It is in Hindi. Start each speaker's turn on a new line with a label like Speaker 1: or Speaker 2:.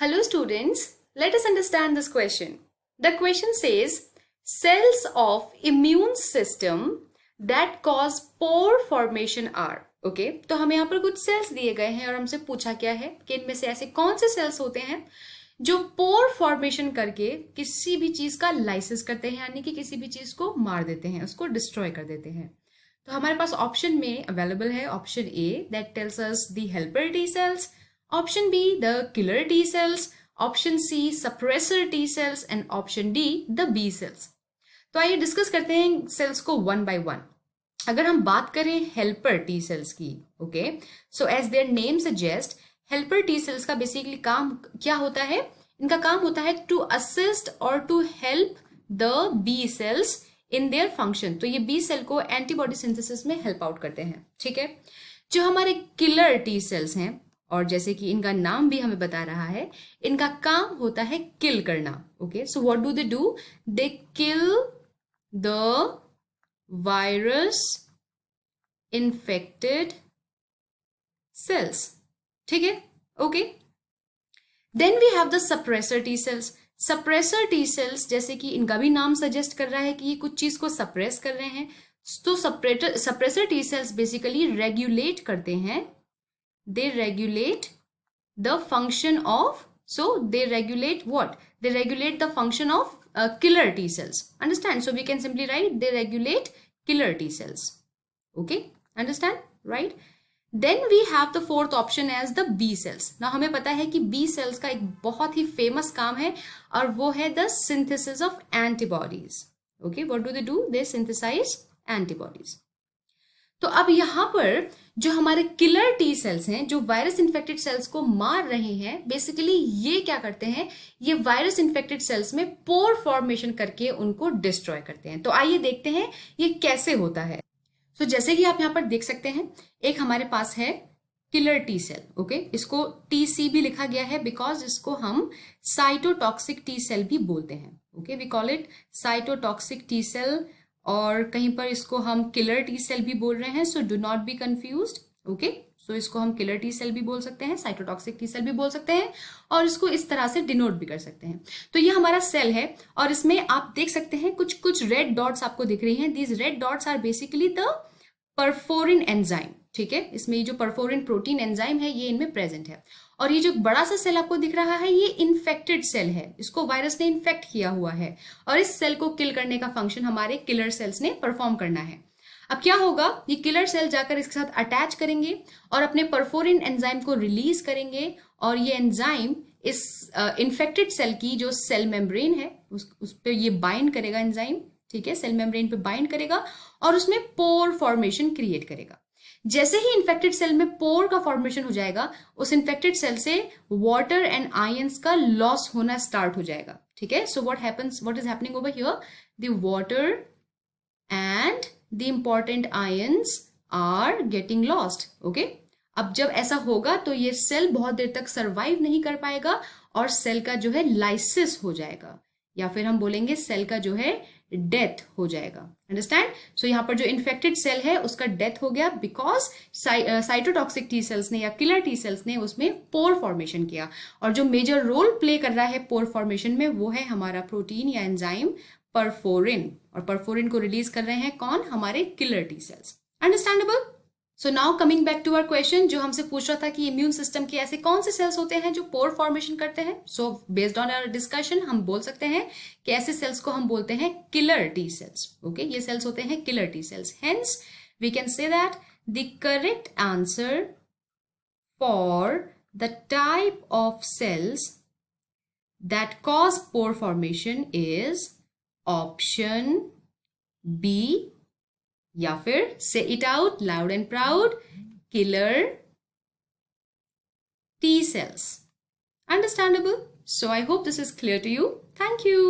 Speaker 1: Hello students, let us understand this question. The question says, cells of immune system that cause pore formation are. Okay, तो हमें यहाँ पर कुछ सेल्स दिए गए हैं और हमसे पूछा क्या है कि इनमें से ऐसे कौन से सेल्स होते हैं जो पोर फॉर्मेशन करके किसी भी चीज का लाइसिस करते हैं, यानी कि किसी भी चीज को मार देते हैं, उसको डिस्ट्रॉय कर देते हैं। तो हमारे पास ऑप्शन में अवेलेबल है option A that tells us the helper T cells, option B the killer T cells, option C suppressor T cells and option D the B cells. तो आइए डिस्कस करते हैं सेल्स को वन बाय वन। अगर हम बात करें हेल्पर टी सेल्स की, okay, so as their name suggest, helper T cells का बेसिकली काम क्या होता है? इनका काम होता है टू असिस्ट और to help the B cells in their function. तो ये बी सेल को एंटीबॉडी सिंथेसिस में हेल्प आउट करते हैं, ठीक है। जो हमारे किलर टी सेल्स हैं, और जैसे कि इनका नाम भी हमें बता रहा है, इनका काम होता है किल करना। Okay, so what do? They kill the virus infected cells, ठीक है, okay. Then we have the suppressor T cells. Suppressor T cells, जैसे कि इनका भी नाम सजेस्ट कर रहा है कि ये कुछ चीज को सप्रेस कर रहे हैं, तो suppressor T sales basically regulate करते हैं, they regulate the function of, so they regulate what? They regulate the function of killer T cells. Understand? So we can simply write they regulate killer T cells. Okay, understand? Right? Then we have the fourth option as the B cells. Now हमें पता है कि B cells का एक बहुत ही फेमस काम है और वो है the synthesis of antibodies. Okay, what do? They synthesize antibodies. तो अब यहां पर जो हमारे किलर टी सेल्स हैं, जो वायरस इन्फेक्टेड सेल्स को मार रहे हैं, बेसिकली ये क्या करते हैं? ये वायरस इन्फेक्टेड सेल्स में पोर फॉर्मेशन करके उनको डिस्ट्रॉय करते हैं। तो आइए देखते हैं ये कैसे होता है। तो जैसे कि आप यहाँ पर देख सकते हैं, एक हमारे पास है किलर टी सेल, ओके, इसको टीसी भी लिखा गया है बिकॉज इसको हम साइटोटॉक्सिक टी सेल भी बोलते हैं। Okay, we call it cytotoxic T cell, और कहीं पर इसको हम किलर टी सेल भी बोल रहे हैं, so do not be confused. Okay, so इसको हम किलर टी सेल भी बोल सकते हैं, साइटोटॉक्सिक टी सेल भी बोल सकते हैं, और इसको इस तरह से डिनोट भी कर सकते हैं। तो ये हमारा सेल है और इसमें आप देख सकते हैं कुछ कुछ रेड डॉट्स आपको दिख रही हैं। These red dots are basically the perforin enzyme, ठीक है। इसमें ये जो परफोरिन प्रोटीन एंजाइम है ये इनमें प्रेजेंट है। और ये जो बड़ा सा सेल आपको दिख रहा है ये इन्फेक्टेड सेल है, इसको वायरस ने इन्फेक्ट किया हुआ है और इस सेल को किल करने का फंक्शन हमारे किलर सेल्स ने परफॉर्म करना है। अब क्या होगा? ये किलर सेल जाकर इसके साथ अटैच करेंगे और अपने परफोरिन एंजाइम को रिलीज करेंगे, और ये एंजाइम इस इन्फेक्टेड सेल की जो सेल मेम्ब्रेन है उस पर ये बाइंड करेगा एंजाइम, ठीक है, सेल मेम्ब्रेन पे बाइंड करेगा और उसमें पोर फॉर्मेशन क्रिएट करेगा। जैसे ही इन्फेक्टेड सेल में पोर का फॉर्मेशन हो जाएगा, उस इन्फेक्टेड सेल से वाटर एंड आयंस का लॉस होना स्टार्ट हो जाएगा, ठीक है। So what is happening over here? The water and the important ions are getting lost. Okay, अब जब ऐसा होगा तो ये सेल बहुत देर तक सर्वाइव नहीं कर पाएगा और सेल का जो है लाइसिस हो जाएगा, या फिर हम बोलेंगे सेल का जो है डेथ हो जाएगा। अंडरस्टैंड? सो यहां पर जो इन्फेक्टेड सेल है उसका डेथ हो गया बिकॉज साइटोटॉक्सिक टी सेल्स ने या किलर टी सेल्स ने उसमें पोर फॉर्मेशन किया, और जो मेजर रोल प्ले कर रहा है पोर फॉर्मेशन में वो है हमारा प्रोटीन या एंजाइम परफोरिन, और परफोरिन को रिलीज कर रहे हैं कौन? हमारे killer T cells. Understandable? So now coming back to our question, जो हमसे पूछ रहा था कि इम्यून सिस्टम के ऐसे कौन से सेल्स होते हैं जो पोर फॉर्मेशन करते हैं। So based on our discussion हम बोल सकते हैं कि ऐसे सेल्स को हम बोलते हैं किलर टी सेल्स। ओके, ये सेल्स होते हैं killer T cells. Hence we can say that the correct answer for the type of cells that cause pore formation is option B, या फिर say it out loud and proud, killer T cells. Understandable? So I hope this is clear to you. Thank you.